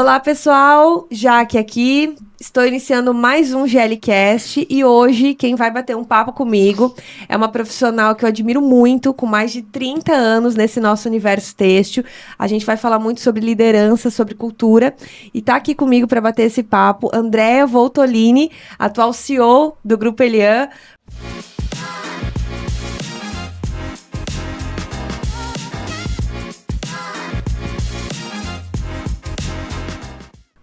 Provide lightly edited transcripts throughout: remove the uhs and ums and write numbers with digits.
Olá, pessoal! Jaque aqui. Estou iniciando mais um GLCast e hoje quem vai bater um papo comigo é uma profissional que eu admiro muito, com mais de 30 anos nesse nosso universo têxtil. A gente vai falar muito sobre liderança, sobre cultura e tá aqui comigo para bater esse papo Andrea Voltolini, atual CEO do Grupo Elian.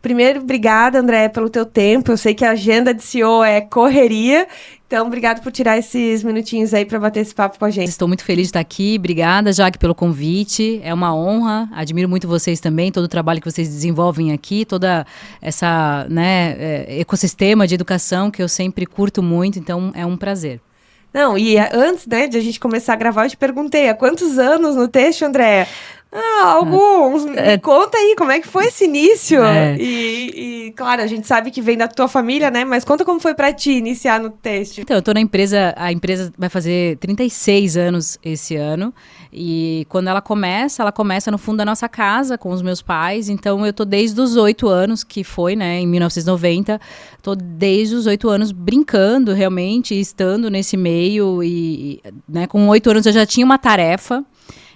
Primeiro, obrigada, André, pelo teu tempo. Eu sei que a agenda de CEO é correria, então obrigado por tirar esses minutinhos aí para bater esse papo com a gente. Estou muito feliz de estar aqui. Obrigada, Jaque, pelo convite. É uma honra. Admiro muito vocês também, todo o trabalho que vocês desenvolvem aqui, toda essa ecossistema de educação que eu sempre curto muito, então é um prazer. Não, e antes, de a gente começar a gravar, eu te perguntei, há quantos anos no texto, Andréa? Alguns. Me conta aí, como é que foi esse início? E, claro, a gente sabe que vem da tua família, né? Mas conta como foi pra ti iniciar no têxtil. Então, eu tô na empresa, a empresa vai fazer 36 anos esse ano. E quando ela começa no fundo da nossa casa, com os meus pais. Então, eu tô desde os 8 anos, que foi, né, em 1990. Tô desde os 8 anos brincando, realmente, estando nesse meio. E, né, com 8 anos eu já tinha uma tarefa.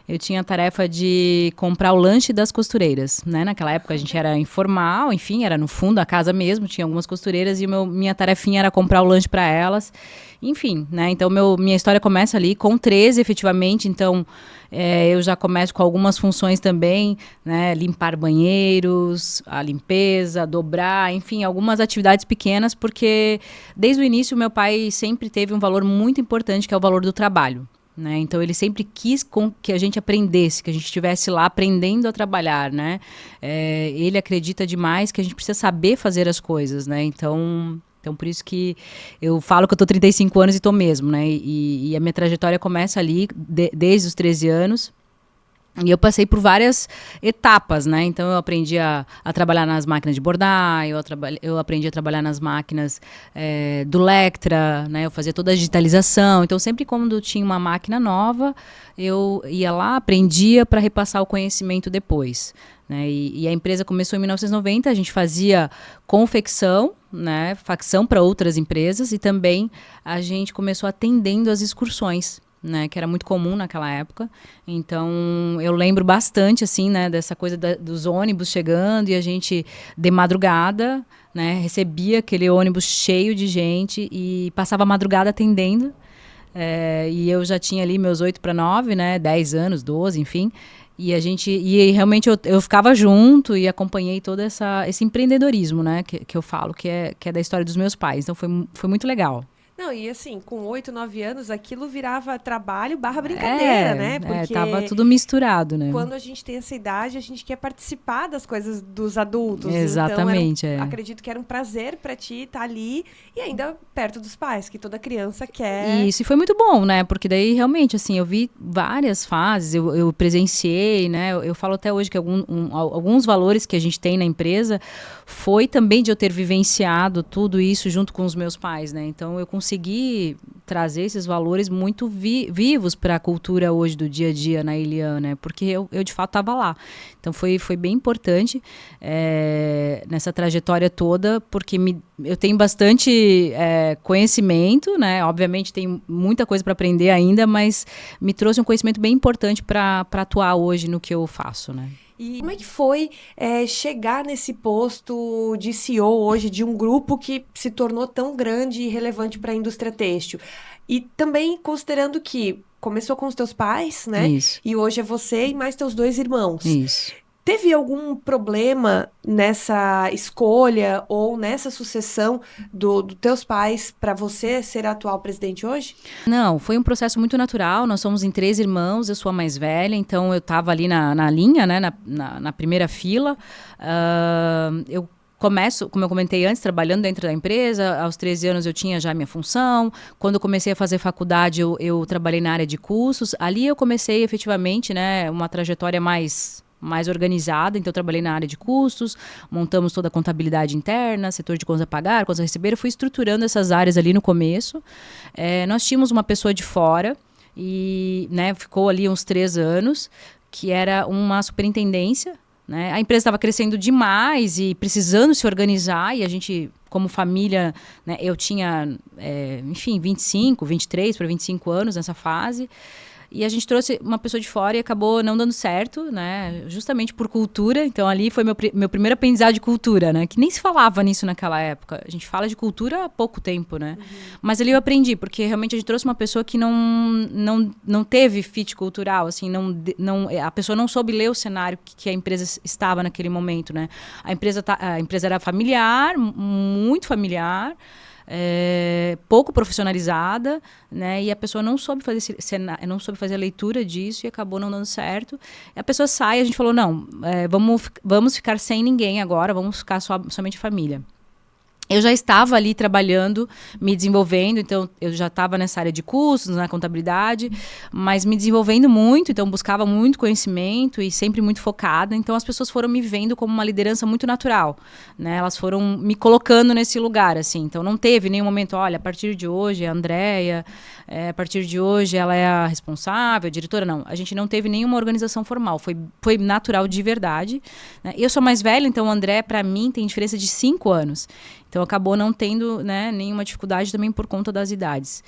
Eu tinha a tarefa de comprar o lanche das costureiras, né? Naquela época a gente era informal, enfim, era no fundo da casa mesmo, tinha algumas costureiras e minha tarefinha era comprar o lanche para elas. Enfim, né? Então minha história começa ali com 13, efetivamente, então eu já começo com algumas funções também, né? Limpar banheiros, a limpeza, dobrar, enfim, algumas atividades pequenas, porque desde o início meu pai sempre teve um valor muito importante, que é o valor do trabalho. Né? Então, ele sempre quis que a gente aprendesse, que a gente estivesse lá aprendendo a trabalhar, né? Ele acredita demais que a gente precisa saber fazer as coisas, né? Então, por isso que eu falo que eu tô 35 anos e tô mesmo, né? E a minha trajetória começa ali, desde os 13 anos. E eu passei por várias etapas, né? Então, eu aprendi a trabalhar nas máquinas de bordar, eu aprendi a trabalhar nas máquinas do Lectra, né? Eu fazia toda a digitalização. Então, sempre quando tinha uma máquina nova, eu ia lá, aprendia para repassar o conhecimento depois. Né? E a empresa começou em 1990, a gente fazia confecção, né? Facção para outras empresas, e também a gente começou atendendo as excursões. Né, que era muito comum naquela época. Então, eu lembro bastante, assim, né, dessa coisa dos ônibus chegando e a gente, de madrugada, né, recebia aquele ônibus cheio de gente e passava a madrugada atendendo. E eu já tinha ali meus 8 para 9, né, 10 anos, 12, enfim. E realmente eu ficava junto e acompanhei todo esse empreendedorismo, né, que eu falo, que é da história dos meus pais. Então, foi muito legal. Não, e assim, com 8, 9 anos, aquilo virava trabalho / brincadeira, né? Porque tava tudo misturado, né? Quando a gente tem essa idade, a gente quer participar das coisas dos adultos. Exatamente, então, acredito que era um prazer pra ti estar ali e ainda perto dos pais, que toda criança quer. Isso, e foi muito bom, né? Porque daí, realmente, assim, eu vi várias fases, eu presenciei, né? Eu falo até hoje que alguns valores que a gente tem na empresa foi também de eu ter vivenciado tudo isso junto com os meus pais, né? Então, eu consegui trazer esses valores muito vivos para a cultura hoje do dia a dia na Elian, né? Porque eu de fato estava lá. Então foi bem importante nessa trajetória toda, porque eu tenho bastante conhecimento, né? Obviamente tem muita coisa para aprender ainda, mas me trouxe um conhecimento bem importante para atuar hoje no que eu faço, né? E como é que foi chegar nesse posto de CEO hoje de um grupo que se tornou tão grande e relevante para a indústria têxtil? E também considerando que começou com os teus pais, né? Isso. E hoje é você e mais teus 2 irmãos. Isso. Teve algum problema nessa escolha ou nessa sucessão dos teus pais para você ser a atual presidente hoje? Não, foi um processo muito natural. Nós somos em 3 irmãos, eu sou a mais velha, então eu estava ali na linha, né, na primeira fila. Eu começo, como eu comentei antes, trabalhando dentro da empresa. Aos 13 anos eu tinha já minha função. Quando eu comecei a fazer faculdade, eu trabalhei na área de cursos. Ali eu comecei efetivamente, né, uma trajetória mais organizada, então eu trabalhei na área de custos, montamos toda a contabilidade interna, setor de contas a pagar, contas a receber, eu fui estruturando essas áreas ali no começo. Nós tínhamos uma pessoa de fora e, né, ficou ali uns 3 anos, que era uma superintendência, né? A empresa estava crescendo demais e precisando se organizar, e a gente, como família, né, eu tinha, enfim, 25, 23 para 25 anos nessa fase. E a gente trouxe uma pessoa de fora e acabou não dando certo, né? Justamente por cultura. Então, ali foi meu primeiro aprendizado de cultura, né? Que nem se falava nisso naquela época. A gente fala de cultura há pouco tempo, né? Uhum. Mas ali eu aprendi, porque realmente a gente trouxe uma pessoa que não teve fit cultural, assim, a pessoa não soube ler o cenário que a empresa estava naquele momento, né? A empresa era familiar, muito familiar, pouco profissionalizada, né? E a pessoa não soube fazer a leitura disso e acabou não dando certo. E a pessoa sai, a gente falou, não, vamos ficar sem ninguém agora, vamos ficar somente família. Eu já estava ali trabalhando, me desenvolvendo, então eu já estava nessa área de custos, na contabilidade, mas me desenvolvendo muito, então buscava muito conhecimento e sempre muito focada. Então as pessoas foram me vendo como uma liderança muito natural, né? Elas foram me colocando nesse lugar, assim. Então não teve nenhum momento, olha, a partir de hoje é a Andréia, a partir de hoje ela é a responsável, a diretora. Não, a gente não teve nenhuma organização formal, foi natural de verdade, né? Eu sou mais velha, então o André, para mim, tem diferença de 5 anos. Então, acabou não tendo, né, nenhuma dificuldade também por conta das idades.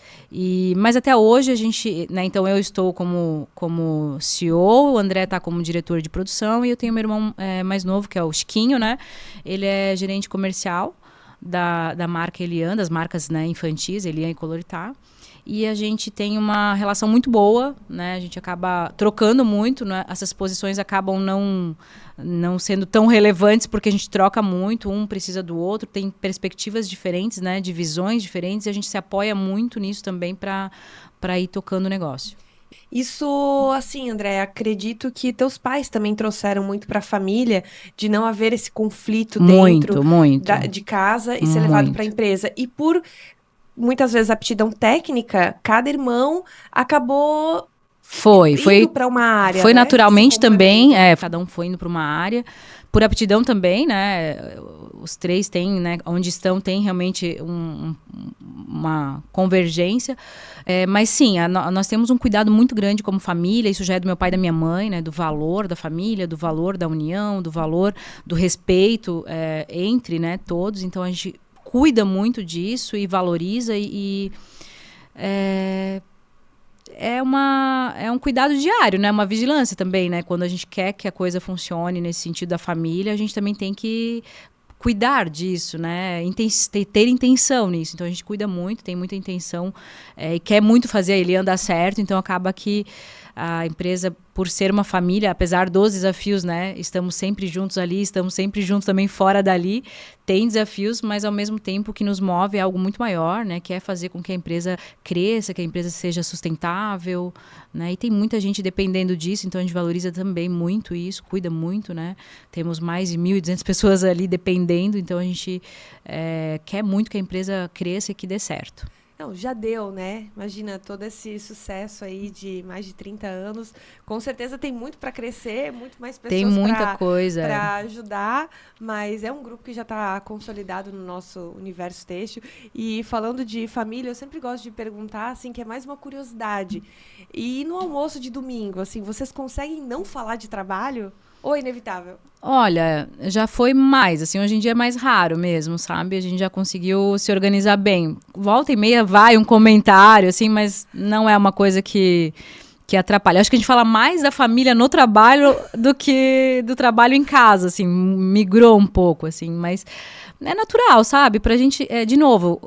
Mas até hoje, a gente... Né, então, eu estou como CEO, o André está como diretor de produção, e eu tenho meu irmão mais novo, que é o Chiquinho, né? Ele é gerente comercial da marca Elian, das marcas, né, infantis, Elian e Coloritá. E a gente tem uma relação muito boa, né? A gente acaba trocando muito, né? Essas posições acabam não sendo tão relevantes porque a gente troca muito, um precisa do outro, tem perspectivas diferentes, né? De visões diferentes, e a gente se apoia muito nisso também para ir tocando o negócio. Isso, assim, André, acredito que teus pais também trouxeram muito para a família de não haver esse conflito dentro de casa e ser levado para a empresa. E por muitas vezes aptidão técnica, cada irmão acabou indo para uma área. Foi, né? Naturalmente também, cada um foi indo para uma área. Por aptidão também, né? Os três têm, né? Onde estão, tem realmente uma convergência. Mas sim, nós temos um cuidado muito grande como família. Isso já é do meu pai e da minha mãe, né? Do valor da família, do valor da união, do valor do respeito entre, né, todos. Então a gente cuida muito disso e valoriza é um cuidado diário, né? Uma vigilância também, né? Quando a gente quer que a coisa funcione nesse sentido da família, a gente também tem que cuidar disso, né? Ter intenção nisso. Então a gente cuida muito, tem muita intenção e quer muito fazer ele andar certo. Então acaba que a empresa, por ser uma família, apesar dos desafios, né? Estamos sempre juntos ali, estamos sempre juntos também fora dali. Tem desafios, mas ao mesmo tempo que nos move é algo muito maior, né? Que é fazer com que a empresa cresça, que a empresa seja sustentável, né? E tem muita gente dependendo disso, então a gente valoriza também muito isso, cuida muito, né? Temos mais de 1.200 pessoas ali dependendo, então a gente quer muito que a empresa cresça e que dê certo. Não, já deu, né? Imagina todo esse sucesso aí de mais de 30 anos. Com certeza tem muito para crescer, muito mais pessoas tem muita coisa para ajudar, mas é um grupo que já está consolidado no nosso universo têxtil. E falando de família, eu sempre gosto de perguntar, assim, que é mais uma curiosidade. E no almoço de domingo, assim, vocês conseguem não falar de trabalho? Ou é inevitável? Olha, já foi mais, assim, hoje em dia é mais raro mesmo, sabe? A gente já conseguiu se organizar bem. Volta e meia vai um comentário, assim, mas não é uma coisa que atrapalha. Acho que a gente fala mais da família no trabalho do que do trabalho em casa, assim, migrou um pouco, assim, mas é natural, sabe? Pra gente, de novo,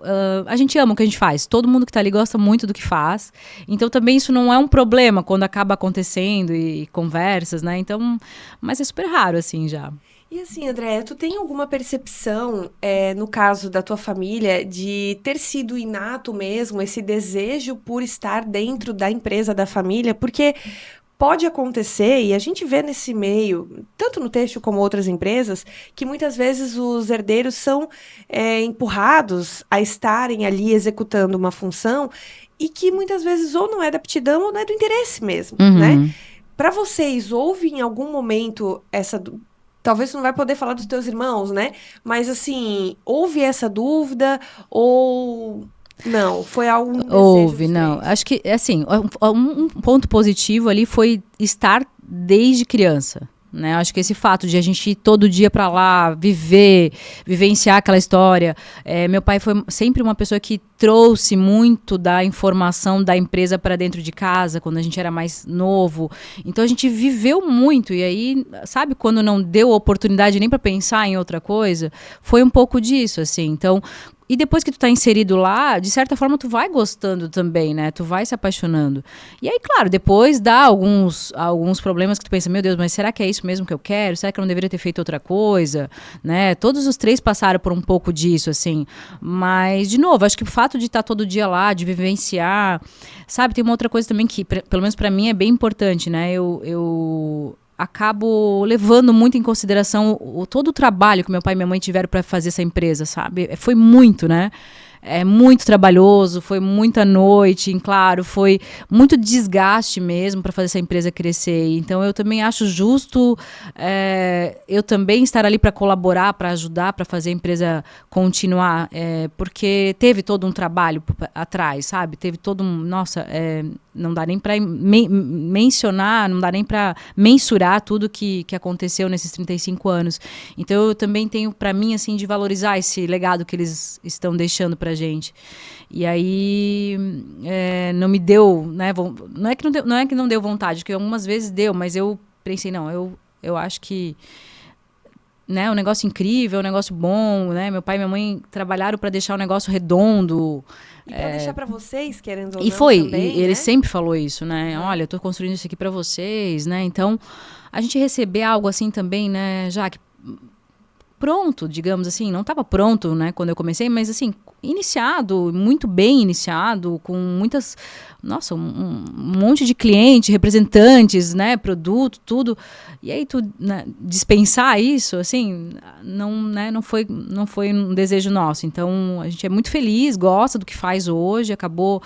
a gente ama o que a gente faz. Todo mundo que tá ali gosta muito do que faz. Então, também isso não é um problema quando acaba acontecendo e conversas, né? Então, mas é super raro, assim, já. E assim, André, tu tem alguma percepção, no caso da tua família, de ter sido inato mesmo esse desejo por estar dentro da empresa da família? Porque pode acontecer, e a gente vê nesse meio, tanto no têxtil como outras empresas, que muitas vezes os herdeiros são empurrados a estarem ali executando uma função e que muitas vezes ou não é da aptidão ou não é do interesse mesmo, né? Para vocês, houve em algum momento essa... Talvez você não vai poder falar dos teus irmãos, né? Mas, assim, houve essa dúvida ou... Não, foi algum desejo Houve, diferente? não. Acho que, assim, um ponto positivo ali foi estar desde criança, né? Acho que esse fato de a gente ir todo dia para lá, vivenciar aquela história. Meu pai foi sempre uma pessoa que trouxe muito da informação da empresa para dentro de casa, quando a gente era mais novo. Então a gente viveu muito. E aí, sabe, quando não deu oportunidade nem para pensar em outra coisa, foi um pouco disso, assim. Então, e depois que tu tá inserido lá, de certa forma tu vai gostando também, né? Tu vai se apaixonando. E aí, claro, depois dá alguns problemas que tu pensa, meu Deus, mas será que é isso mesmo que eu quero? Será que eu não deveria ter feito outra coisa? Né? Todos os três passaram por um pouco disso, assim. Mas, de novo, acho que o fato de estar todo dia lá, de vivenciar... Sabe, tem uma outra coisa também que, pelo menos pra mim, é bem importante, né? Eu acabo levando muito em consideração todo o trabalho que meu pai e minha mãe tiveram para fazer essa empresa, sabe? Foi muito, né? É muito trabalhoso, foi muita noite, claro, foi muito desgaste mesmo para fazer essa empresa crescer. Então, eu também acho justo eu também estar ali para colaborar, para ajudar, para fazer a empresa continuar, porque teve todo um trabalho atrás, sabe? Teve todo um... Nossa, não dá nem para mencionar, não dá nem para mensurar tudo que aconteceu nesses 35 anos. Então, eu também tenho para mim, assim, de valorizar esse legado que eles estão deixando para gente. E aí não me deu, né? Não é que não deu vontade, porque algumas vezes deu, mas eu pensei, não, eu acho que, né, um negócio incrível, um negócio bom, né? Meu pai e minha mãe trabalharam para deixar o negócio redondo. E para deixar para vocês, querendo ou não, e foi, também, e ele né? sempre falou isso, né? Olha, eu tô construindo isso aqui para vocês, né? Então, a gente receber algo assim também, né, Jaque, pronto, digamos assim, não estava pronto, né, quando eu comecei, mas assim, iniciado, muito bem iniciado, com muitas, nossa, um monte de clientes, representantes, né, produto, tudo, e aí tu, né, dispensar isso, assim, não foi um desejo nosso. Então, a gente é muito feliz, gosta do que faz hoje, acabou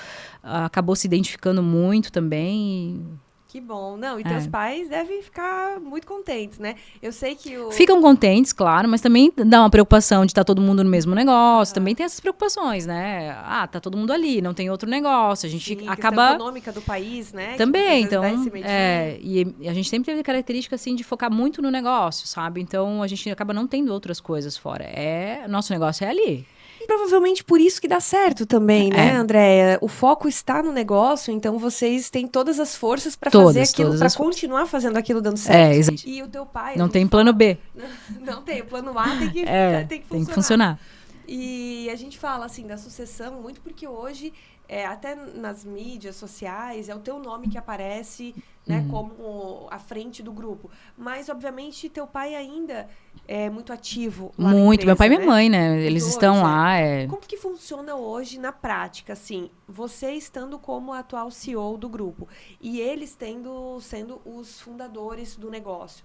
se identificando muito também. Que bom. Não, e teus pais devem ficar muito contentes, né? Eu sei que Ficam contentes, claro, mas também dá uma preocupação de estar todo mundo no mesmo negócio. Também tem essas preocupações, né? Tá todo mundo ali, não tem outro negócio. A gente acaba... econômica do país, né? Também, então... E a gente sempre teve a característica, assim, de focar muito no negócio, sabe? Então, a gente acaba não tendo outras coisas fora. Nosso negócio é ali. E provavelmente por isso que dá certo também, né, Andréia? O foco está no negócio, então vocês têm todas as forças para fazer aquilo, para continuar fazendo aquilo dando certo. Exatamente. E o teu pai... Não tem plano B. Não tem, o plano A tem que funcionar. Tem que funcionar. E a gente fala, assim, da sucessão muito porque hoje, até nas mídias sociais, é o teu nome que aparece, né, como à frente do grupo. Mas, obviamente, teu pai ainda é muito ativo lá na empresa, meu pai e minha né? mãe, né? Eles estão lá. Como que funciona hoje na prática, assim, você estando como atual CEO do grupo e eles sendo os fundadores do negócio?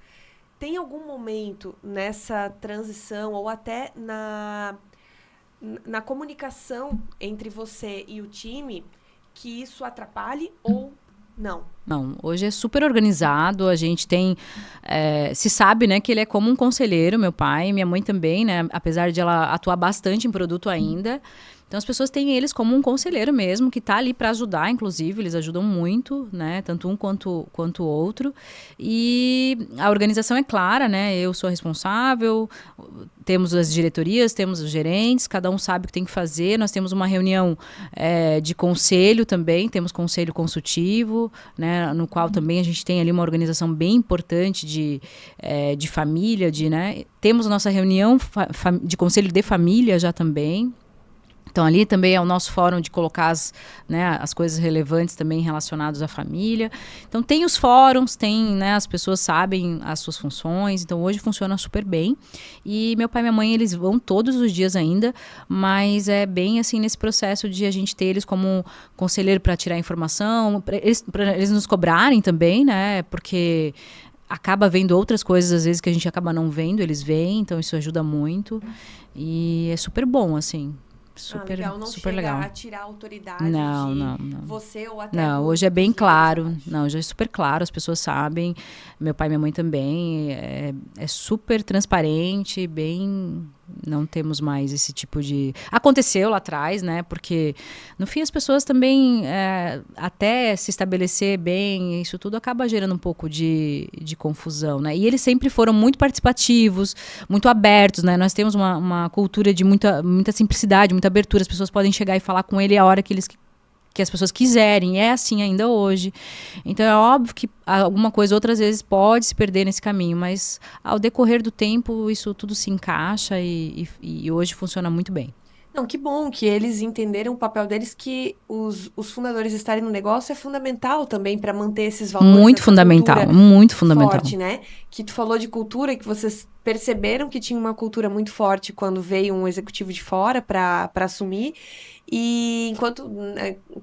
Tem algum momento nessa transição ou até na comunicação entre você e o time que isso atrapalhe ou não? Não, hoje é super organizado, a gente tem, se sabe, né, que ele é como um conselheiro, meu pai, minha mãe também, né, apesar de ela atuar bastante em produto ainda. Então, as pessoas têm eles como um conselheiro mesmo, que está ali para ajudar, inclusive, eles ajudam muito, né, tanto um quanto o outro. E a organização é clara, né, eu sou a responsável, temos as diretorias, temos os gerentes, cada um sabe o que tem que fazer. Nós temos uma reunião de conselho também, temos conselho consultivo, né, no qual também a gente tem ali uma organização bem importante de família, né, temos a nossa reunião de conselho de família já também. Então, ali também é o nosso fórum de colocar as coisas relevantes também relacionadas à família. Então, tem os fóruns, né, as pessoas sabem as suas funções. Então, hoje funciona super bem. E meu pai e minha mãe, eles vão todos os dias ainda, mas é bem assim nesse processo de a gente ter eles como conselheiro para tirar informação, para eles nos cobrarem também, né, porque... acaba vendo outras coisas, às vezes, que a gente acaba não vendo, eles veem, então isso ajuda muito. E é super bom, assim. Super, legal. Não super chega legal. A tirar a autoridade não. você ou até não, hoje é bem claro. Não, hoje é super claro, as pessoas sabem. Meu pai e minha mãe também. É super transparente, bem Não temos mais esse tipo de... Aconteceu lá atrás, né? Porque, no fim, as pessoas também, até se estabelecer bem, isso tudo acaba gerando um pouco de confusão, né? E eles sempre foram muito participativos, muito abertos, né? Nós temos uma cultura de muita simplicidade, muita abertura. As pessoas podem chegar e falar com ele a hora que as pessoas quiserem, é assim ainda hoje. Então é óbvio que alguma coisa outras vezes pode se perder nesse caminho, mas ao decorrer do tempo isso tudo se encaixa e hoje funciona muito bem. Não, que bom que eles entenderam o papel deles, que os fundadores estarem no negócio é fundamental também para manter esses valores. Muito fundamental, muito fundamental. Forte, né? Que tu falou de cultura, que vocês perceberam que tinha uma cultura muito forte quando veio um executivo de fora para assumir. E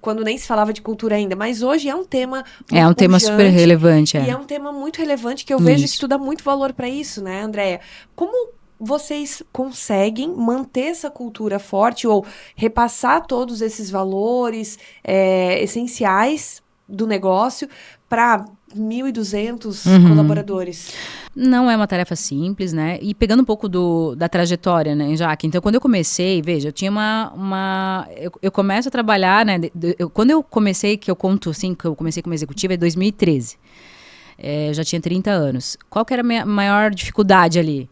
quando nem se falava de cultura ainda, mas hoje é um tema muito É um tema super relevante. E é um tema muito relevante que eu vejo que tu dá muito valor para isso, né, Andréia? Como vocês conseguem manter essa cultura forte ou repassar todos esses valores essenciais do negócio para 1.200 colaboradores? Não é uma tarefa simples, né? E pegando um pouco da trajetória, né, Jaque? Então, quando eu comecei, veja, eu tinha eu começo a trabalhar, né? Quando eu comecei, que eu conto assim, que eu comecei como executiva, é 2013. Eu já tinha 30 anos. Qual que era a minha maior dificuldade ali?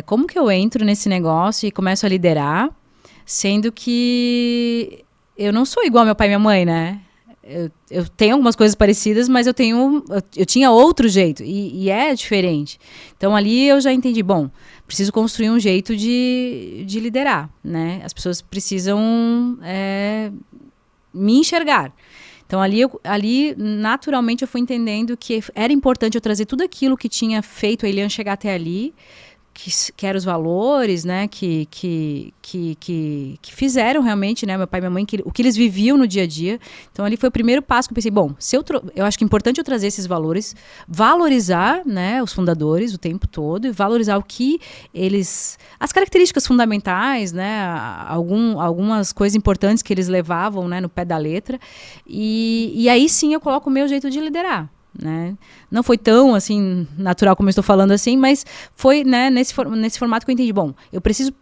Como que eu entro nesse negócio e começo a liderar, sendo que eu não sou igual ao meu pai e minha mãe, né? Eu tenho algumas coisas parecidas, mas eu tinha outro jeito, e é diferente. Então, ali eu já entendi, bom, preciso construir um jeito de liderar, né? As pessoas precisam me enxergar. Então, ali, naturalmente, eu fui entendendo que era importante eu trazer tudo aquilo que tinha feito a Eliane chegar até ali, que eram os valores, né, que fizeram realmente, né, meu pai e minha mãe, o que eles viviam no dia a dia. Então, ali foi o primeiro passo que eu pensei, bom, eu acho que é importante eu trazer esses valores, valorizar, né, os fundadores o tempo todo e valorizar as características fundamentais, né, algumas coisas importantes que eles levavam, né, no pé da letra, e aí sim eu coloco o meu jeito de liderar. Né? Não foi tão assim natural como eu estou falando assim, mas foi, né, nesse formato que eu entendi. Bom, eu preciso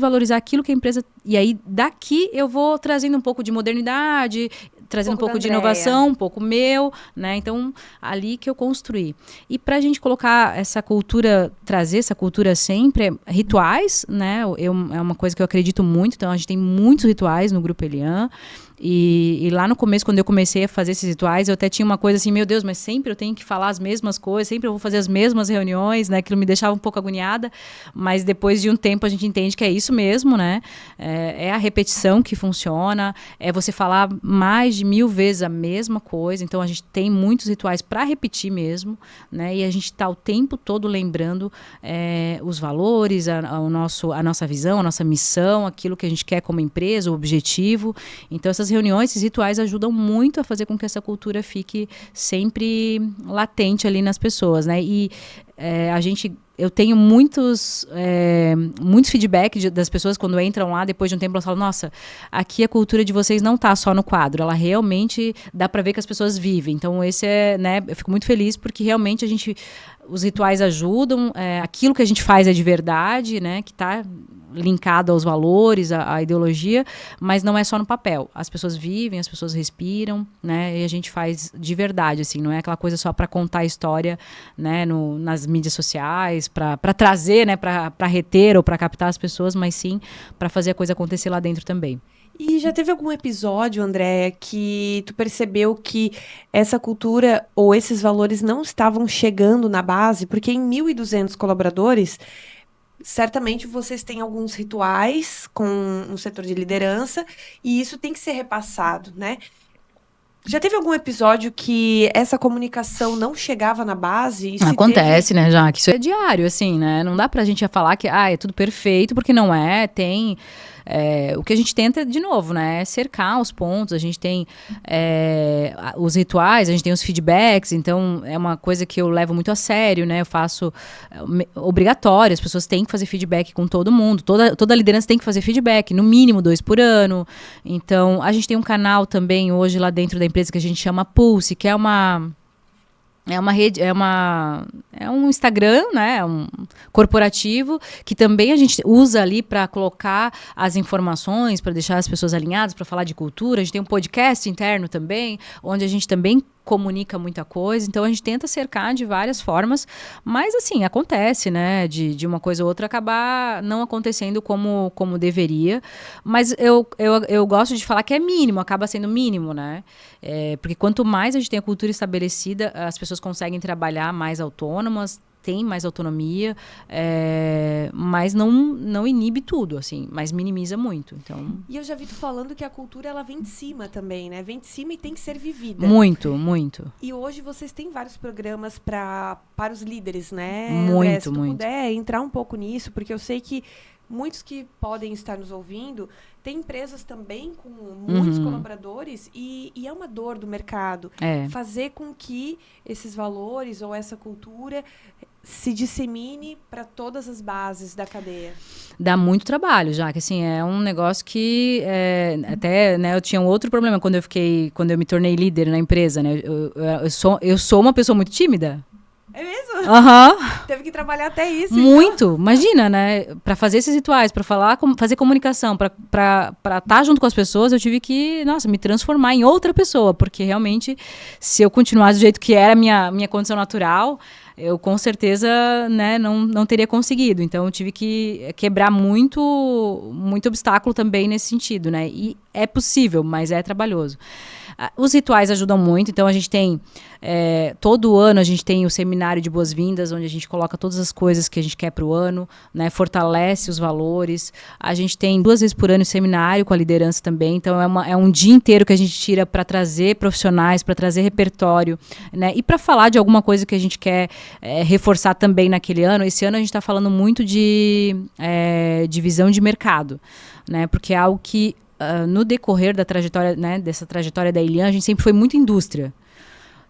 valorizar aquilo que a empresa... E aí, daqui, eu vou trazendo um pouco de modernidade, trazendo um pouco de inovação, um pouco meu, né? Então, ali que eu construí. E para a gente colocar essa cultura, trazer essa cultura sempre, rituais, né? É uma coisa que eu acredito muito. Então, a gente tem muitos rituais no Grupo Eliane. E lá no começo, quando eu comecei a fazer esses rituais, eu até tinha uma coisa assim, meu Deus, mas sempre eu tenho que falar as mesmas coisas, sempre eu vou fazer as mesmas reuniões, né? Aquilo me deixava um pouco agoniada, mas depois de um tempo a gente entende que é isso mesmo, né? É a repetição que funciona, é você falar mais de 1000 vezes a mesma coisa, então a gente tem muitos rituais para repetir mesmo, né? E a gente está o tempo todo lembrando os valores, a nossa visão, a nossa missão, aquilo que a gente quer como empresa, o objetivo. Então essas reuniões, esses rituais ajudam muito a fazer com que essa cultura fique sempre latente ali nas pessoas, né? E eu tenho muitos feedback das pessoas quando entram lá, depois de um tempo elas falam, nossa, aqui a cultura de vocês não está só no quadro, ela realmente dá para ver que as pessoas vivem. Então né, eu fico muito feliz porque realmente os rituais ajudam, aquilo que a gente faz é de verdade, né, que está linkado aos valores, à ideologia, mas não é só no papel. As pessoas vivem, as pessoas respiram, né, e a gente faz de verdade, assim, não é aquela coisa só para contar a história, né, nas mídias sociais, para trazer, né, para reter ou para captar as pessoas, mas sim para fazer a coisa acontecer lá dentro também. E já teve algum episódio, Andréia, que tu percebeu que essa cultura ou esses valores não estavam chegando na base? Porque em 1.200 colaboradores, certamente vocês têm alguns rituais com um setor de liderança e isso tem que ser repassado, né? Já teve algum episódio que essa comunicação não chegava na base? Acontece, né, Jaque? Isso é diário, assim, né? Não dá pra gente falar que é tudo perfeito, porque não é. Tem... o que a gente tenta, de novo, né, é cercar os pontos. A gente tem os rituais, a gente tem os feedbacks. Então, é uma coisa que eu levo muito a sério, né? Eu faço obrigatório. As pessoas têm que fazer feedback com todo mundo. Toda liderança tem que fazer feedback, no mínimo 2 por ano. Então, a gente tem um canal também hoje lá dentro da empresa que a gente chama Pulse, que é uma É uma rede, é um Instagram, né, um corporativo, que também a gente usa ali para colocar as informações, para deixar as pessoas alinhadas, para falar de cultura. A gente tem um podcast interno também, onde a gente também comunica muita coisa. Então a gente tenta cercar de várias formas, mas assim, acontece, né, de uma coisa ou outra acabar não acontecendo como deveria. Mas eu gosto de falar que é mínimo, acaba sendo mínimo, né? Porque quanto mais a gente tem a cultura estabelecida, as pessoas conseguem trabalhar mais autônomas, têm mais autonomia, mas não inibe tudo, assim, mas minimiza muito. Então... E eu já vi tu falando que a cultura ela vem de cima também, né? Vem de cima e tem que ser vivida. Muito, muito. E hoje vocês têm vários programas para os líderes, né? Muito, André, se tu muito. puder entrar um pouco nisso, porque eu sei que muitos que podem estar nos ouvindo têm empresas também com muitos colaboradores e é uma dor do mercado fazer com que esses valores ou essa cultura se dissemine para todas as bases da cadeia. Dá muito trabalho, já que assim, é um negócio que até, né, eu tinha um outro problema quando eu me tornei líder na empresa, né? Eu sou uma pessoa muito tímida. É mesmo? Teve que trabalhar até isso. Muito. Então. Imagina, né? Para fazer esses rituais, para fazer comunicação, para estar junto com as pessoas, eu tive que, me transformar em outra pessoa, porque realmente, se eu continuasse do jeito que era a minha condição natural, eu com certeza, né, não teria conseguido. Então eu tive que quebrar muito obstáculo também nesse sentido, né? E é possível, mas é trabalhoso. Os rituais ajudam muito, então a gente tem, todo ano a gente tem o seminário de boas-vindas, onde a gente coloca todas as coisas que a gente quer para o ano, né, fortalece os valores. A gente tem 2 vezes por ano o seminário com a liderança também, então é um dia inteiro que a gente tira para trazer profissionais, para trazer repertório, né, e para falar de alguma coisa que a gente quer reforçar também naquele ano. Esse ano a gente está falando muito de visão de mercado, né, porque é algo que no decorrer da trajetória, né, dessa trajetória da Elian, a gente sempre foi muito indústria.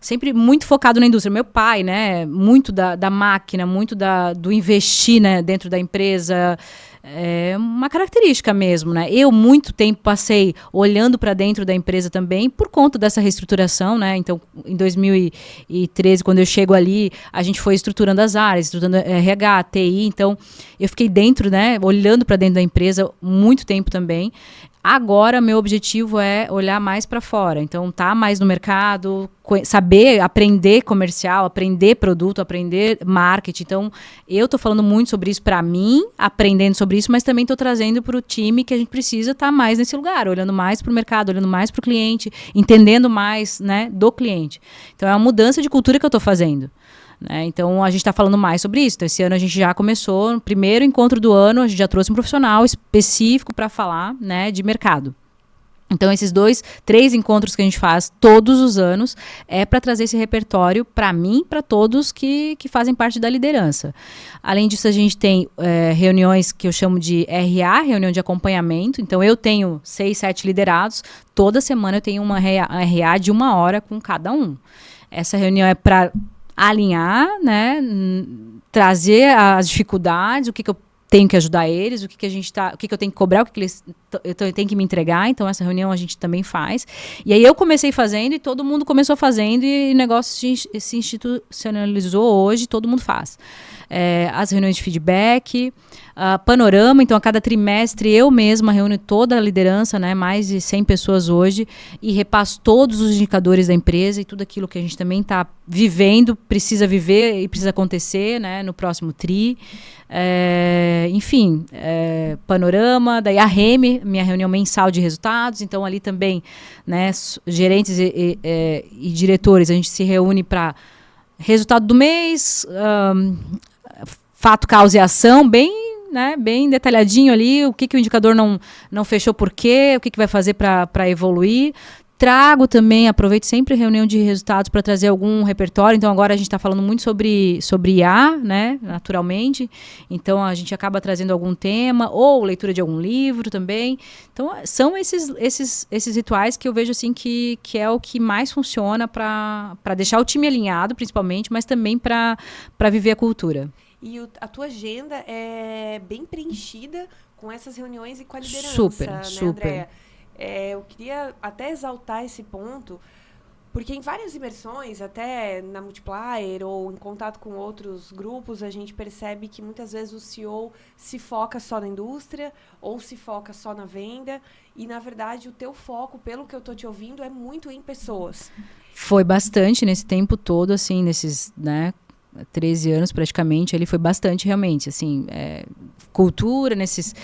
Sempre muito focado na indústria. Meu pai, né, muito da máquina, muito do investir, né, dentro da empresa. É uma característica mesmo, né? Eu muito tempo passei olhando para dentro da empresa também por conta dessa reestruturação, né? Então, em 2013, quando eu chego ali, a gente foi estruturando as áreas, estruturando RH, TI. Então, eu fiquei dentro, né? Olhando para dentro da empresa muito tempo também. Agora, meu objetivo é olhar mais para fora. Então, tá mais no mercado, saber, aprender comercial, aprender produto, aprender marketing. Então, eu tô falando muito sobre isso para mim, aprendendo sobre isso, mas também tô trazendo para o time que a gente precisa estar mais nesse lugar, olhando mais para o mercado, olhando mais para o cliente, entendendo mais, né, do cliente. Então, é uma mudança de cultura que eu tô fazendo. Né? Então, a gente está falando mais sobre isso. Então, esse ano a gente já começou, no primeiro encontro do ano, a gente já trouxe um profissional específico para falar, né, de mercado. Então, esses 3 encontros que a gente faz todos os anos é para trazer esse repertório para mim e para todos que fazem parte da liderança. Além disso, a gente tem reuniões que eu chamo de RA, reunião de acompanhamento. Então, eu tenho 6, 7 liderados. Toda semana eu tenho uma RA de 1 hora com cada um. Essa reunião é para alinhar, né, trazer as dificuldades, o que eu tenho que ajudar eles, o que eu tenho que cobrar, o que eles tenho que me entregar. Então, essa reunião a gente também faz. E aí eu comecei fazendo e todo mundo começou fazendo e o negócio se institucionalizou hoje, todo mundo faz. As reuniões de feedback, panorama. Então, a cada trimestre eu mesma reúno toda a liderança, né, mais de 100 pessoas hoje, e repasso todos os indicadores da empresa e tudo aquilo que a gente também está vivendo, precisa viver e precisa acontecer, né, no próximo TRI. Enfim, panorama, daí a REME, minha reunião mensal de resultados. Então, ali também, né, gerentes e diretores, a gente se reúne para resultado do mês, fato, causa e ação, bem detalhadinho ali, o que o indicador não fechou por quê, o que vai fazer para evoluir. Trago também, aproveito sempre reunião de resultados para trazer algum repertório. Então, agora a gente está falando muito sobre IA, né, naturalmente. Então, a gente acaba trazendo algum tema, ou leitura de algum livro também. Então, são esses rituais que eu vejo assim que é o que mais funciona para deixar o time alinhado, principalmente, mas também para viver a cultura. E a tua agenda é bem preenchida com essas reuniões e com a liderança, super, né, super. Andréa? Eu queria até exaltar esse ponto, Porque em várias imersões, até na Multiplier ou em contato com outros grupos, a gente percebe que muitas vezes o CEO se foca só na indústria ou se foca só na venda. E, na verdade, o teu foco, pelo que eu estou te ouvindo, é muito em pessoas. Foi bastante nesse tempo todo, assim, nesses, né, 13 anos praticamente, ele foi bastante realmente, assim, cultura, nesses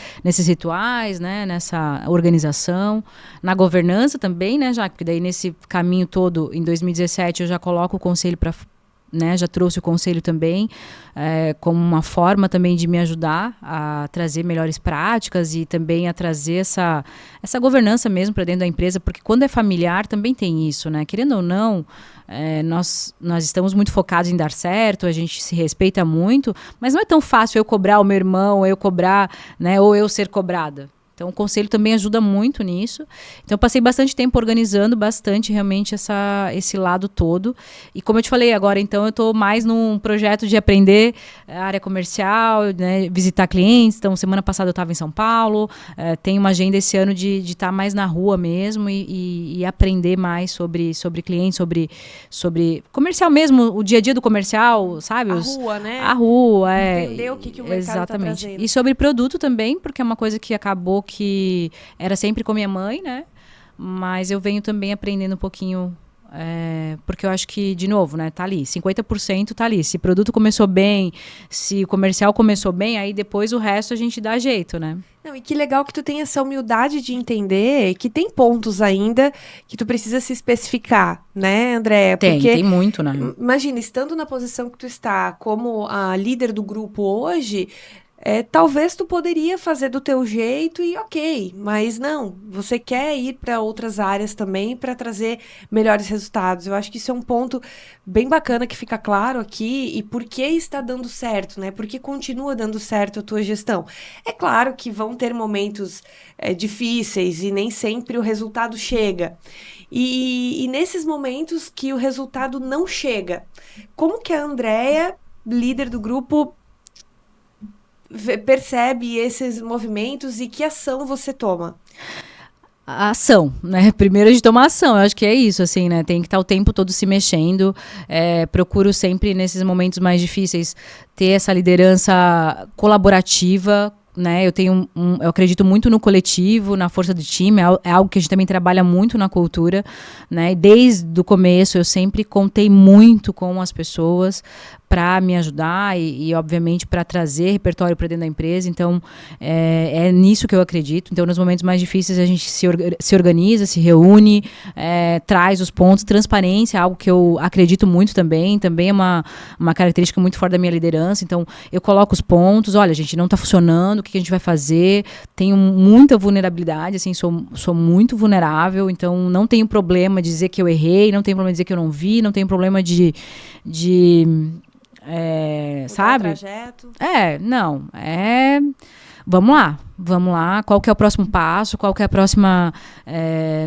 rituais, né, nessa organização, na governança também, né, já porque daí nesse caminho todo, em 2017, eu já coloco o conselho para, né, já trouxe o conselho também, como uma forma também de me ajudar a trazer melhores práticas e também a trazer essa governança mesmo para dentro da empresa, porque quando é familiar também tem isso, né, querendo ou não, nós estamos muito focados em dar certo, a gente se respeita muito, mas não é tão fácil eu cobrar o meu irmão, eu cobrar, né, ou eu ser cobrada. Então, o conselho também ajuda muito nisso. Então, eu passei bastante tempo organizando bastante, realmente, esse lado todo. E, como eu te falei agora, então, eu estou mais num projeto de aprender a área comercial, né, visitar clientes. Então, semana passada eu estava em São Paulo. Tenho uma agenda esse ano de estar mais na rua mesmo e aprender mais sobre clientes, sobre comercial mesmo, o dia a dia do comercial, sabe? Rua, né? A rua, entender o que o mercado está trazendo. E sobre produto também, porque é uma coisa que acabou que era sempre com minha mãe, né? Mas eu venho também aprendendo um pouquinho, porque eu acho que, de novo, né? Tá ali, 50% tá ali. Se o produto começou bem, se o comercial começou bem, aí depois o resto a gente dá jeito, né? Não, e que legal que tu tem essa humildade de entender que tem pontos ainda que tu precisa se especificar, né, Andréa? Tem muito, né? Imagina, estando na posição que tu está como a líder do grupo hoje, talvez tu poderia fazer do teu jeito e ok, mas não, você quer ir para outras áreas também para trazer melhores resultados. Eu acho que isso é um ponto bem bacana que fica claro aqui e por que está dando certo, né? Por que continua dando certo a tua gestão. É claro que vão ter momentos difíceis e nem sempre o resultado chega. E nesses momentos que o resultado não chega, como que a Andréa, líder do grupo, percebe esses movimentos e que ação você toma? A ação, né? Primeiro a gente toma ação, eu acho que é isso, assim, né? Tem que estar o tempo todo se mexendo. Procuro sempre, nesses momentos mais difíceis, ter essa liderança colaborativa, né? Eu acredito muito no coletivo, na força do time, é algo que a gente também trabalha muito na cultura, né? E desde o começo eu sempre contei muito com as pessoas para me ajudar e obviamente, para trazer repertório para dentro da empresa. Então, é nisso que eu acredito. Então, nos momentos mais difíceis, a gente se organiza, se reúne, traz os pontos. Transparência é algo que eu acredito muito também. Também é uma característica muito forte da minha liderança. Então, eu coloco os pontos. Olha, gente, não está funcionando. O que a gente vai fazer? Tenho muita vulnerabilidade, assim, sou muito vulnerável. Então, não tenho problema de dizer que eu errei. Não tenho problema de dizer que eu não vi. Não tenho problema de sabe? Trajeto. Não. Vamos lá. Qual que é o próximo passo? Qual que é a próxima...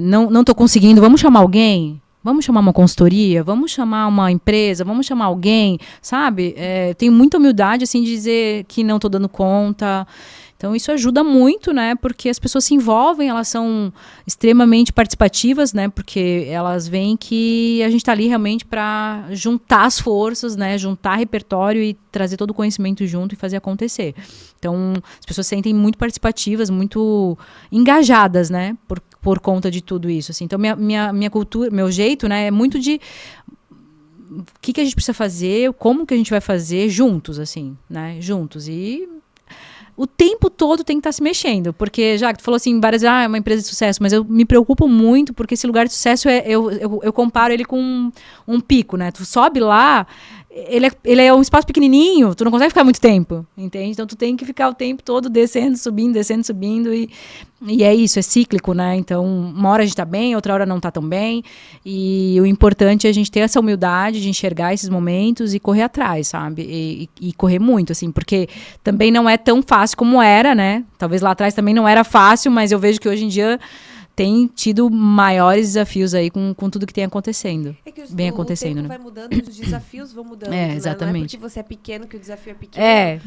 não tô conseguindo. Vamos chamar alguém? Vamos chamar uma consultoria? Vamos chamar uma empresa? Vamos chamar alguém? Sabe? Tenho muita humildade, assim, de dizer que não tô dando conta. Então, isso ajuda muito, né? Porque as pessoas se envolvem, elas são extremamente participativas, né? Porque elas veem que a gente está ali realmente para juntar as forças, né? Juntar repertório e trazer todo o conhecimento junto e fazer acontecer. Então, as pessoas se sentem muito participativas, muito engajadas, né? Por conta de tudo isso, assim. Então, minha cultura, meu jeito, né? É muito de... O que a gente precisa fazer, como que a gente vai fazer juntos, assim, né? Juntos. E... o tempo todo tem que estar se mexendo, porque já que tu falou assim, várias vezes, é uma empresa de sucesso, mas eu me preocupo muito, porque esse lugar de sucesso, eu comparo ele com um pico, né? Tu sobe lá, ele é um espaço pequenininho, tu não consegue ficar muito tempo, entende? Então tu tem que ficar o tempo todo descendo, subindo, e é isso, é cíclico, né? Então, uma hora a gente tá bem, outra hora não tá tão bem, e o importante é a gente ter essa humildade de enxergar esses momentos e correr atrás, sabe? E correr muito, assim, porque também não é tão fácil como era, né? Talvez lá atrás também não era fácil, mas eu vejo que hoje em dia tem tido maiores desafios aí com tudo que tem acontecendo. O tempo vai mudando e os desafios vão mudando. Exatamente. Não é porque você é pequeno que o desafio é pequeno.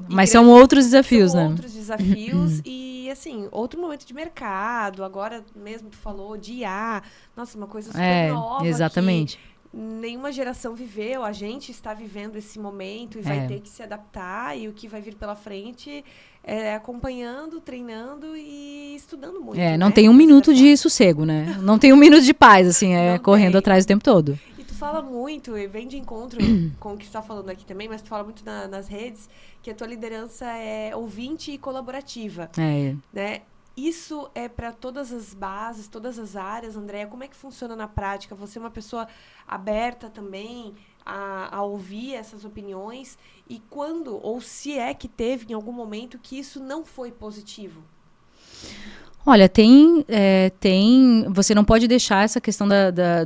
Mas são outros desafios, né? São outros desafios e assim, outro momento de mercado, agora mesmo tu falou de IA, nossa, uma coisa super nova. Exatamente. Nenhuma geração viveu, a gente está vivendo esse momento e vai ter que se adaptar, e o que vai vir pela frente é acompanhando, treinando e estudando muito. Não tem um minuto de sossego, né? Não tem um minuto de paz, assim, correndo atrás o tempo todo. E tu fala muito, e vem de encontro com o que tu tá falando aqui também, mas tu fala muito nas redes, que a tua liderança é ouvinte e colaborativa. Né? Isso é para todas as bases, todas as áreas, Andréia? Como é que funciona na prática? Você é uma pessoa aberta também a ouvir essas opiniões? E quando, ou se é que teve em algum momento, que isso não foi positivo? Olha, você não pode deixar essa questão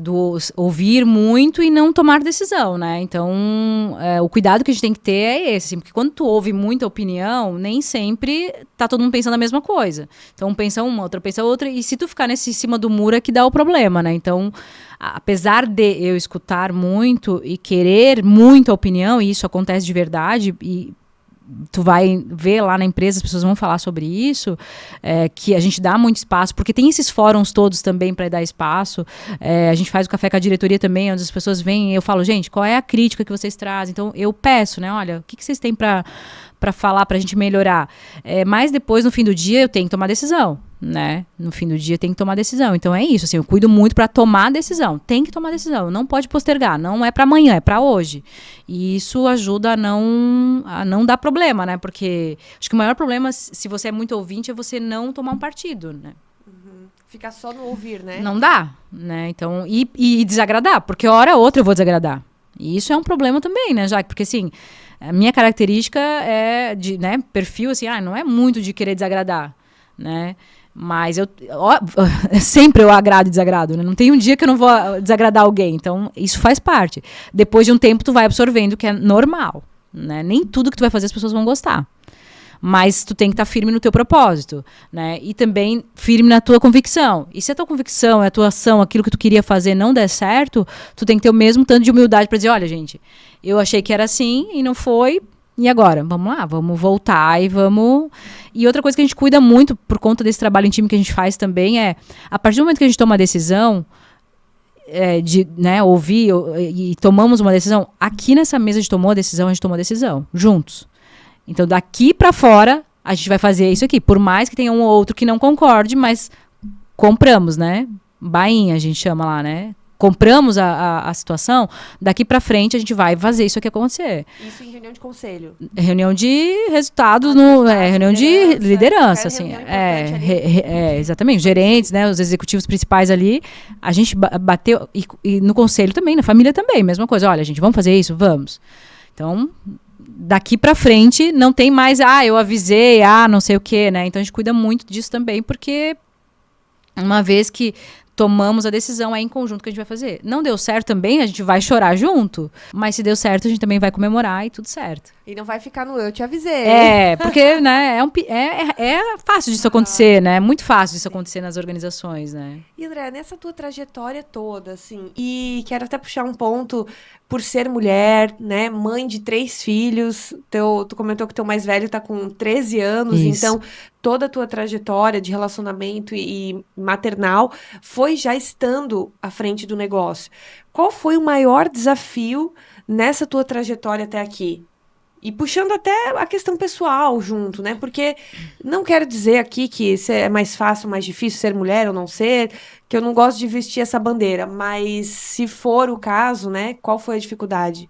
do ouvir muito e não tomar decisão, né? Então, o cuidado que a gente tem que ter é esse, assim, porque quando tu ouve muita opinião, nem sempre tá todo mundo pensando a mesma coisa. Então, um pensa uma, outra pensa outra, e se tu ficar nesse em cima do muro é que dá o problema, né? Então, apesar de eu escutar muito e querer muito a opinião, e isso acontece de verdade, e tu vai ver lá na empresa, as pessoas vão falar sobre isso, que a gente dá muito espaço, porque tem esses fóruns todos também para dar espaço, a gente faz o café com a diretoria também, onde as pessoas vêm e eu falo, gente, qual é a crítica que vocês trazem? Então eu peço, né, olha, o que vocês têm para falar, para a gente melhorar? Mas depois, no fim do dia, eu tenho que tomar decisão, né? No fim do dia, tem que tomar decisão. Então é isso, assim, eu cuido muito para tomar decisão. Tem que tomar decisão, não pode postergar, não é para amanhã, é para hoje. E isso ajuda a não dar problema, né? Porque acho que o maior problema, se você é muito ouvinte, é você não tomar um partido, né? Ficar só no ouvir, né? Não dá, né? Então, e desagradar, porque hora ou outra eu vou desagradar. E isso é um problema também, né, Jaque? Porque assim, a minha característica é de, né, perfil, assim, não é muito de querer desagradar, né? Mas sempre eu agrado e desagrado, né? Não tem um dia que eu não vou desagradar alguém. Então, isso faz parte. Depois de um tempo, tu vai absorvendo, que é normal, né? Nem tudo que tu vai fazer as pessoas vão gostar. Mas tu tem que estar firme no teu propósito, né? E também firme na tua convicção. E se a tua convicção, a tua ação, aquilo que tu queria fazer não der certo, tu tem que ter o mesmo tanto de humildade para dizer, olha, gente, eu achei que era assim e não foi. E agora? Vamos lá, vamos voltar e vamos... E outra coisa que a gente cuida muito por conta desse trabalho em time que a gente faz também a partir do momento que a gente toma a decisão de, né, ouvir e tomamos uma decisão, aqui nessa mesa a gente tomou a decisão, juntos. Então, daqui para fora, a gente vai fazer isso aqui. Por mais que tenha um ou outro que não concorde, mas compramos, né? Bainha, a gente chama lá, né? Compramos a situação, daqui para frente a gente vai fazer isso aqui acontecer. Isso em reunião de conselho? Reunião de resultados, reunião de liderança, assim. Exatamente. Gerentes, né, os executivos principais ali, a gente bateu, e no conselho também, na família também, mesma coisa. Olha, gente, vamos fazer isso? Vamos. Então... daqui pra frente não tem mais, eu avisei, não sei o quê, né? Então a gente cuida muito disso também, porque uma vez que tomamos a decisão, é em conjunto que a gente vai fazer. Não deu certo também, a gente vai chorar junto, mas se deu certo, a gente também vai comemorar e tudo certo. E não vai ficar no eu te avisei. Porque, né, é fácil disso acontecer, né? É muito fácil disso acontecer nas organizações, né? E, André, nessa tua trajetória toda, assim, e quero até puxar um ponto, por ser mulher, né, mãe de 3 filhos, tu comentou que teu mais velho tá com 13 anos, Isso. Então toda a tua trajetória de relacionamento e maternal foi já estando à frente do negócio. Qual foi o maior desafio nessa tua trajetória até aqui? E puxando até a questão pessoal junto, né? Porque não quero dizer aqui que é mais fácil ou mais difícil ser mulher ou não ser, que eu não gosto de vestir essa bandeira, mas se for o caso, né? Qual foi a dificuldade?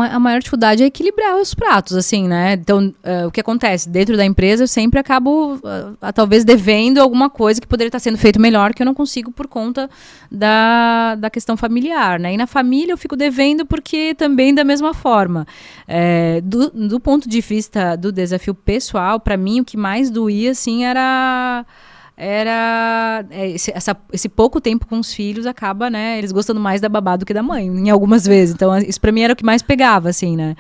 A maior dificuldade é equilibrar os pratos, assim, né? Então, o que acontece? Dentro da empresa, eu sempre acabo, talvez, devendo alguma coisa que poderia estar sendo feito melhor, que eu não consigo por conta da questão familiar, né? E na família eu fico devendo porque também da mesma forma. Do ponto de vista do desafio pessoal, para mim, o que mais doía, assim, era esse pouco tempo com os filhos acaba, né, eles gostando mais da babá do que da mãe, em algumas vezes. Então, isso pra mim era o que mais pegava, assim, né.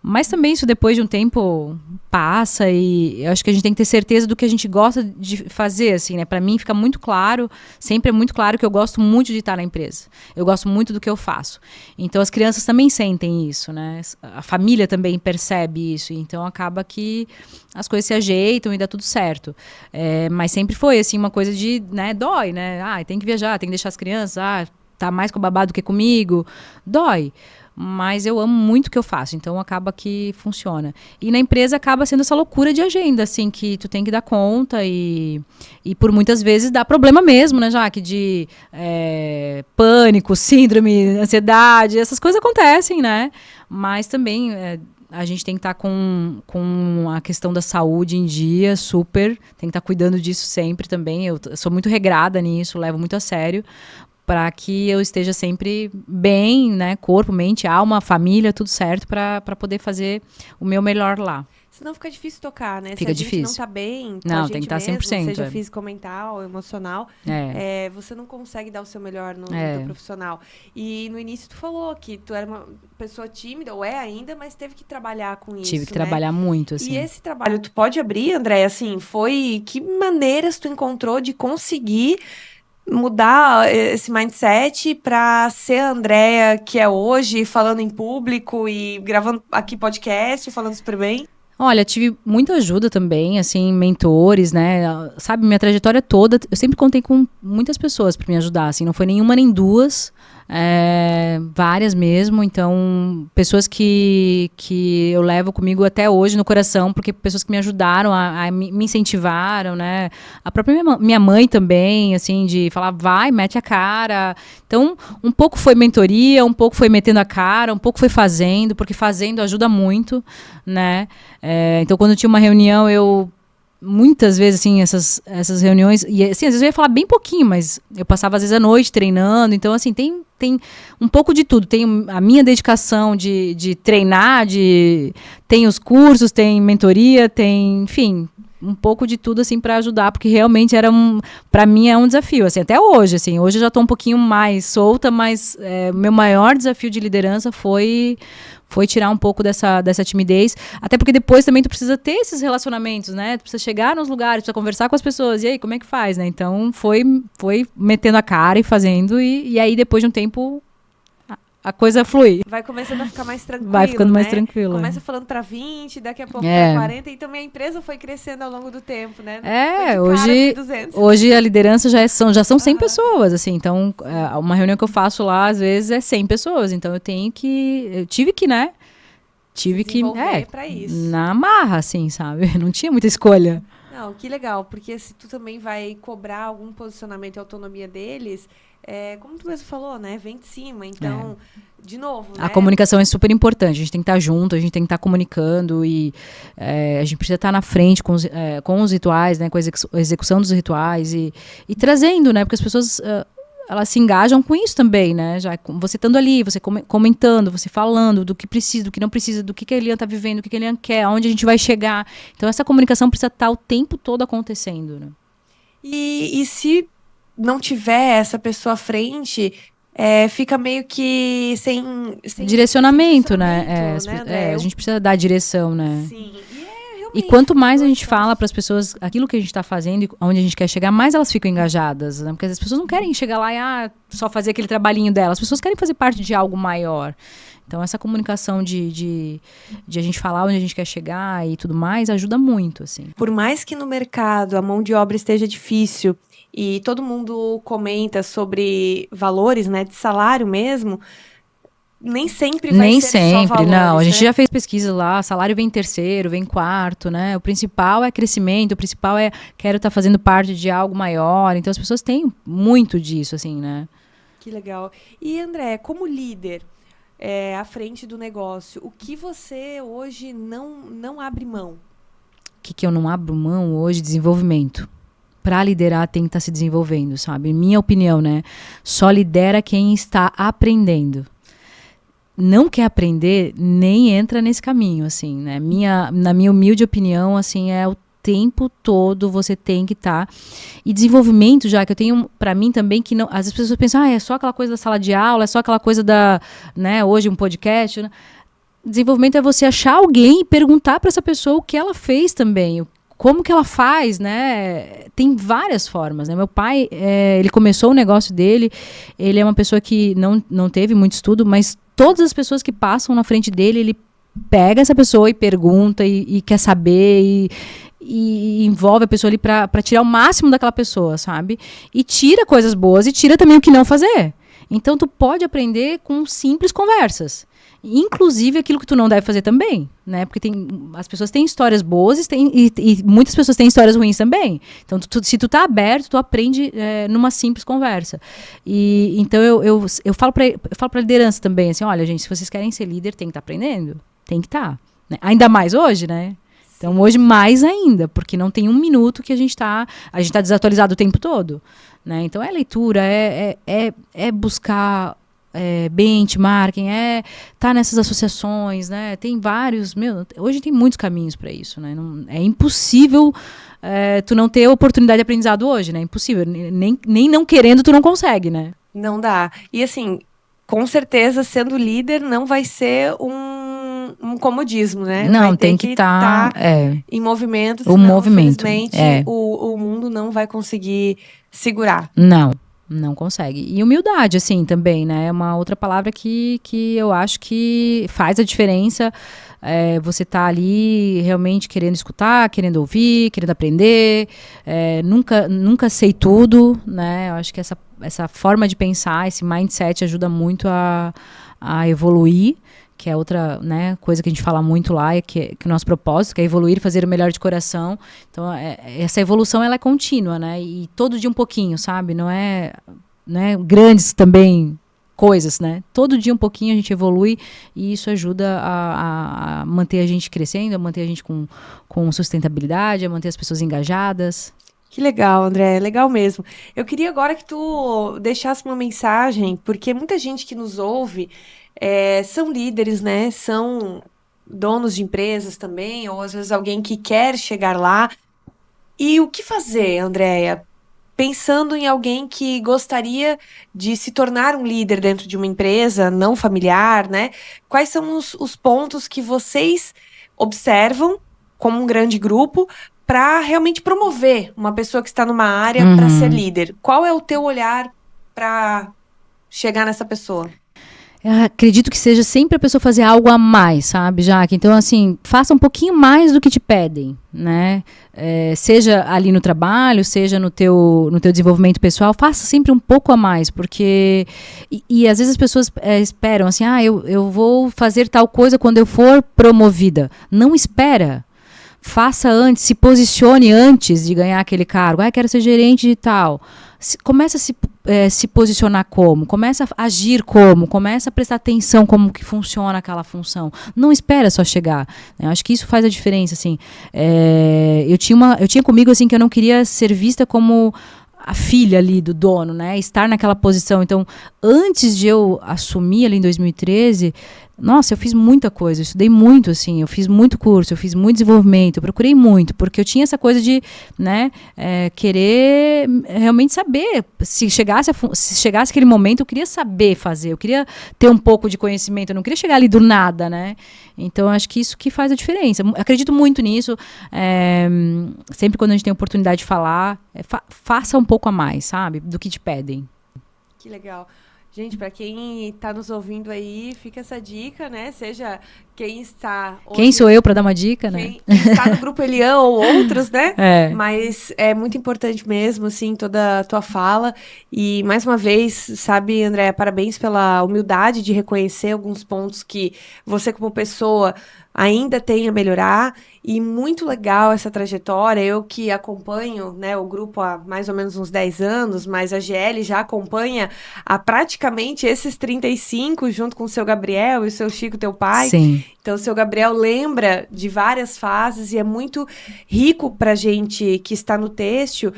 Mas também isso depois de um tempo passa e eu acho que a gente tem que ter certeza do que a gente gosta de fazer, assim, né? Para mim fica muito claro, sempre é muito claro que eu gosto muito de estar na empresa. Eu gosto muito do que eu faço. Então as crianças também sentem isso, né? A família também percebe isso. Então acaba que as coisas se ajeitam e dá tudo certo. Mas sempre foi, assim, uma coisa de, né? Dói, né? Tem que viajar, tem que deixar as crianças, tá mais com o babá do que comigo. Dói. Mas eu amo muito o que eu faço, então acaba que funciona. E na empresa acaba sendo essa loucura de agenda, assim, que tu tem que dar conta e por muitas vezes dá problema mesmo, né, Jaque? De pânico, síndrome, ansiedade, essas coisas acontecem, né? Mas também a gente tem que estar com a questão da saúde em dia, super, tem que estar cuidando disso sempre também. Eu sou muito regrada nisso, levo muito a sério, para que eu esteja sempre bem, né? Corpo, mente, alma, família, tudo certo, para poder fazer o meu melhor lá. Senão fica difícil tocar, né? Fica Se a gente difícil. não tá bem com Não, a gente tem que estar 100%. seja físico, mental, emocional, você não consegue dar o seu melhor no teu profissional. E no início tu falou que tu era uma pessoa tímida, ou é ainda, mas teve que trabalhar com isso, Tive que trabalhar muito, assim. E esse trabalho, tu pode abrir, André, assim, que maneiras tu encontrou de conseguir mudar esse mindset para ser a Andréa que é hoje, falando em público e gravando aqui podcast, falando super bem? Olha, tive muita ajuda também, assim, mentores, né? Sabe, minha trajetória toda, eu sempre contei com muitas pessoas para me ajudar, assim, não foi nenhuma nem duas, várias mesmo. Então, pessoas que eu levo comigo até hoje no coração, porque pessoas que me ajudaram, me incentivaram, né? A própria minha mãe também, assim, de falar, vai, mete a cara. Então, um pouco foi mentoria, um pouco foi metendo a cara, um pouco foi fazendo, porque fazendo ajuda muito, né? Então, quando tinha uma reunião, muitas vezes, assim, essas reuniões, e assim, às vezes eu ia falar bem pouquinho, mas eu passava às vezes a noite treinando, então assim, tem um pouco de tudo, tem a minha dedicação de treinar, tem os cursos, tem mentoria, tem, enfim, um pouco de tudo, assim, para ajudar, porque realmente para mim é um desafio, assim, até hoje, assim, hoje eu já tô um pouquinho mais solta, mas meu maior desafio de liderança foi tirar um pouco dessa timidez, até porque depois também tu precisa ter esses relacionamentos, né? Tu precisa chegar nos lugares, precisa conversar com as pessoas, e aí, como é que faz, né? Então, foi metendo a cara e fazendo, e aí, depois de um tempo, a coisa flui. Vai começando a ficar mais tranquilo, vai ficando mais né? tranquilo. Começa falando para 20, daqui a pouco para 40, e também a empresa foi crescendo ao longo do tempo, né? Hoje a liderança já são 100 pessoas, assim, então uma reunião que eu faço lá, às vezes, é 100 pessoas, então eu tive que, né? Pra isso. Na marra, assim, sabe? Não tinha muita escolha. Não, que legal, porque se tu também vai cobrar algum posicionamento e autonomia deles, como tu mesmo falou, né? Vem de cima. Então, de novo, a comunicação é super importante. A gente tem que estar junto, a gente tem que estar comunicando e a gente precisa estar na frente com os rituais, né? Com a execução dos rituais e trazendo, né? Porque as pessoas elas se engajam com isso também, né? Já você estando ali, você comentando, você falando do que precisa, do que não precisa, do que a Eliane está vivendo, do que a Eliane quer, aonde a gente vai chegar. Então, essa comunicação precisa estar o tempo todo acontecendo, né? E se não tiver essa pessoa à frente, fica meio que sem direcionamento, né? A gente precisa dar direção, né? Sim. E quanto mais a gente fala para as pessoas aquilo que a gente está fazendo e onde a gente quer chegar, mais elas ficam engajadas, né? Porque as pessoas não querem chegar lá e só fazer aquele trabalhinho delas. As pessoas querem fazer parte de algo maior. Então, essa comunicação de a gente falar onde a gente quer chegar e tudo mais ajuda muito, assim. Por mais que no mercado a mão de obra esteja difícil e todo mundo comenta sobre valores, né, de salário mesmo, nem sempre vai ser só valores, não. A gente né? já fez pesquisa lá, salário vem terceiro, vem quarto, né? O principal é crescimento, o principal é quero estar fazendo parte de algo maior. Então, as pessoas têm muito disso, assim, né? Que legal. E, André, como líder à frente do negócio, o que você hoje não abre mão? O que eu não abro mão hoje? Desenvolvimento. Para liderar, tem que estar se desenvolvendo, sabe? Minha opinião, né? Só lidera quem está aprendendo. Não quer aprender, nem entra nesse caminho, assim, né? Na minha humilde opinião, assim, o tempo todo você tem que estar. E desenvolvimento, já que eu tenho, para mim também, que não. Às vezes as pessoas pensam, é só aquela coisa da sala de aula, é só aquela coisa da, né, hoje um podcast, né? Desenvolvimento é você achar alguém e perguntar para essa pessoa o que ela fez também, como que ela faz, né? Tem várias formas, né? Meu pai, ele começou o negócio dele, ele é uma pessoa que não teve muito estudo, mas todas as pessoas que passam na frente dele, ele pega essa pessoa e pergunta e quer saber e envolve a pessoa ali para tirar o máximo daquela pessoa, sabe? E tira coisas boas e tira também o que não fazer. Então, tu pode aprender com simples conversas. Inclusive aquilo que tu não deve fazer também, né? Porque as pessoas têm histórias boas e muitas pessoas têm histórias ruins também. Então, se tu tá aberto, tu aprende numa simples conversa. E então eu falo para liderança também, assim, olha, gente, se vocês querem ser líder, tem que estar aprendendo, tem que estar, né? Ainda mais hoje, né? Então, hoje mais ainda, porque não tem um minuto que a gente tá desatualizado o tempo todo, né? Então, é leitura, é buscar benchmarking, tá nessas associações, né? Tem vários, hoje tem muitos caminhos para isso, né? É impossível tu não ter oportunidade de aprendizado hoje, né? É impossível, nem não querendo tu não consegue, né? Não dá. E assim, com certeza, sendo líder, não vai ser um comodismo, né? Não, vai ter tem que estar em movimento, o senão, movimento, infelizmente, o mundo não vai conseguir segurar. Não consegue. E humildade, assim, também, né? É uma outra palavra que eu acho que faz a diferença. Você tá ali realmente querendo escutar, querendo ouvir, querendo aprender. Nunca sei tudo, né? Eu acho que essa forma de pensar, esse mindset ajuda muito a evoluir, que é outra, né, coisa que a gente fala muito lá, que o nosso propósito, que é evoluir e fazer o melhor de coração. Então, essa evolução, ela é contínua, né, e todo dia um pouquinho, sabe, não é grandes também coisas, né, todo dia um pouquinho a gente evolui e isso ajuda a manter a gente crescendo, a manter a gente com sustentabilidade, a manter as pessoas engajadas. Que legal, André, legal mesmo. Eu queria agora que tu deixasse uma mensagem, porque muita gente que nos ouve são líderes, né? São donos de empresas também, ou às vezes alguém que quer chegar lá. E o que fazer, Andréia? Pensando em alguém que gostaria de se tornar um líder dentro de uma empresa não familiar, né? Quais são os pontos que vocês observam como um grande grupo para realmente promover uma pessoa que está numa área para ser líder? Qual é o teu olhar para chegar nessa pessoa? Eu acredito que seja sempre a pessoa fazer algo a mais, sabe, Jaque? Então, assim, faça um pouquinho mais do que te pedem, né? Seja ali no trabalho, seja no teu desenvolvimento pessoal, faça sempre um pouco a mais, porque... E às vezes as pessoas esperam, assim, eu vou fazer tal coisa quando eu for promovida. Não espera. Faça antes, se posicione antes de ganhar aquele cargo. Quero ser gerente de tal. Começa a se posicionar como, começa a agir como, começa a prestar atenção como que funciona aquela função. Não espera só chegar. Eu acho que isso faz a diferença, assim. Eu tinha comigo, assim, que eu não queria ser vista como a filha ali do dono, né? Estar naquela posição. Então, antes de eu assumir ali em 2013... Nossa, eu fiz muita coisa, eu estudei muito, assim, eu fiz muito curso, eu fiz muito desenvolvimento, eu procurei muito, porque eu tinha essa coisa de, né, querer realmente saber, se chegasse aquele momento, eu queria saber fazer, eu queria ter um pouco de conhecimento, eu não queria chegar ali do nada, né, então acho que isso que faz a diferença, acredito muito nisso, sempre quando a gente tem a oportunidade de falar, faça um pouco a mais, sabe, do que te pedem. Que legal. Gente, para quem está nos ouvindo aí, fica essa dica, né? Seja quem está... Quem sou eu para dar uma dica, né? Quem está no Grupo Elian ou outros, né? Mas é muito importante mesmo, assim, toda a tua fala. E, mais uma vez, sabe, André, parabéns pela humildade de reconhecer alguns pontos que você, como pessoa, ainda tem a melhorar. E muito legal essa trajetória. Eu que acompanho, né, o grupo há mais ou menos uns 10 anos, mas a GL já acompanha há praticamente esses 35, junto com o seu Gabriel e o seu Chico, teu pai. Sim. Então, o seu Gabriel lembra de várias fases e é muito rico para a gente que está no têxtil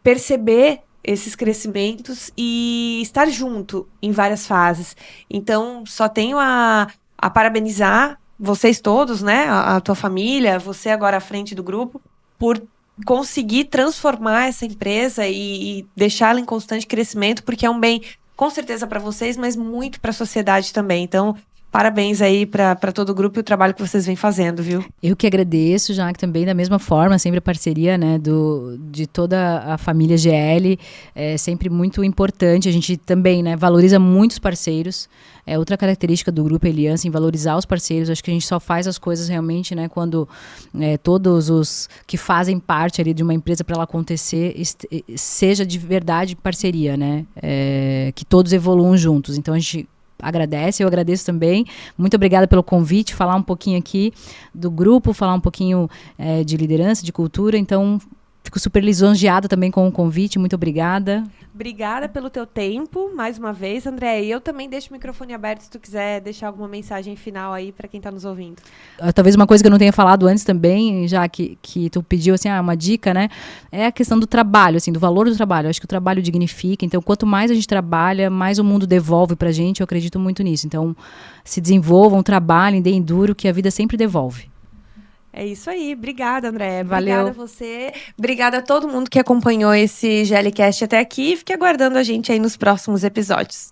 perceber esses crescimentos e estar junto em várias fases. Então, só tenho a parabenizar vocês todos, né, a tua família, você agora à frente do grupo, por conseguir transformar essa empresa e deixá-la em constante crescimento, porque é um bem, com certeza, para vocês, mas muito para a sociedade também. Então, parabéns aí para todo o grupo e o trabalho que vocês vêm fazendo, viu? Eu que agradeço, já que também da mesma forma, sempre a parceria, né, de toda a família GL, é sempre muito importante. A gente também, né, valoriza muitos parceiros. É outra característica do Grupo Eliance, em valorizar os parceiros. Acho que a gente só faz as coisas realmente, né, quando todos os que fazem parte ali de uma empresa para ela acontecer seja de verdade parceria, né, que todos evoluam juntos. Então a gente agradece, eu agradeço também. Muito obrigada pelo convite, falar um pouquinho aqui do grupo, falar um pouquinho de liderança, de cultura. Então, fico super lisonjeada também com o convite. Muito obrigada. Obrigada pelo teu tempo, mais uma vez, André. E eu também deixo o microfone aberto se tu quiser deixar alguma mensagem final aí para quem está nos ouvindo. Talvez uma coisa que eu não tenha falado antes também, já que tu pediu assim, uma dica, né? É a questão do trabalho, assim, do valor do trabalho. Eu acho que o trabalho dignifica. Então, quanto mais a gente trabalha, mais o mundo devolve pra gente. Eu acredito muito nisso. Então, se desenvolvam, trabalhem, deem duro, que a vida sempre devolve. É isso aí. Obrigada, André. Valeu. Obrigada a você. Obrigada a todo mundo que acompanhou esse GLCast até aqui. Fique aguardando a gente aí nos próximos episódios.